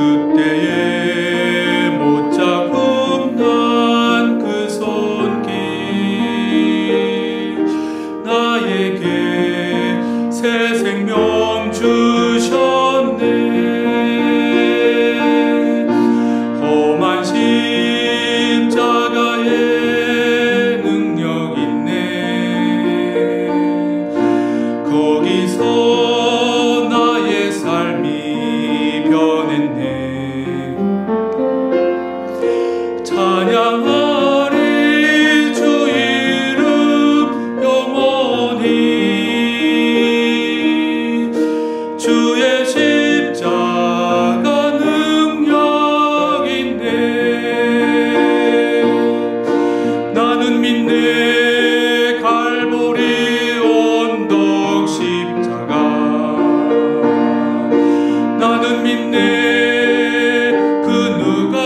그때에 못 잡음 난 그 손길 나에게 새 생명 주셨네. 험한 십자가에 능력 있네. 거기서 나의 삶이 변했네. 찬양하리 주 이름 영원히. 주의 십자가 능력 있네. 나는 믿네 갈보리 언덕 십자가. 나는 믿네 그 누가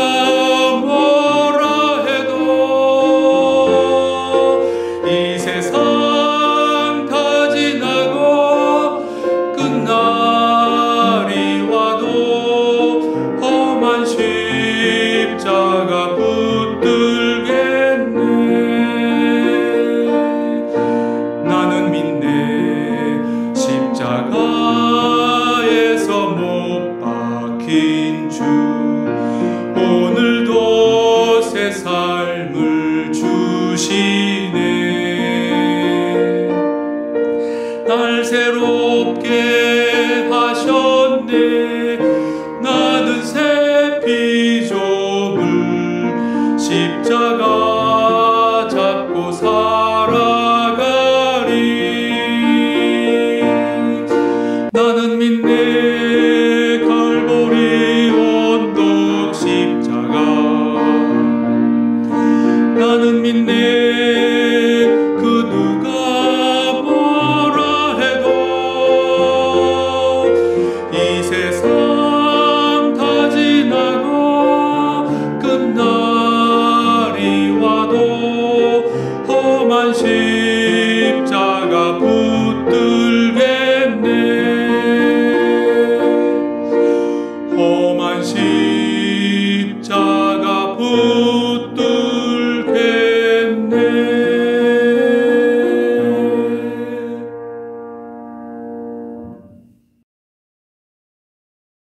뭐라 해도 이 세상 다 지나고 끝날이 와도 험한 십자가 붙들겠네. 나는 믿네 십자가에서 못 박힌 주 오늘도 새 삶을 주시네. 날 새롭게 하셨네. 나는 새 피조물 십자가 잡고 살아가리. 나는 믿네 갈보리 언덕 십자가. 나는 믿네 그 누가 뭐라 해도 이 세상 다 지나고 끝날이 와도 험한 십자가 붙들겠네. 험한 십자가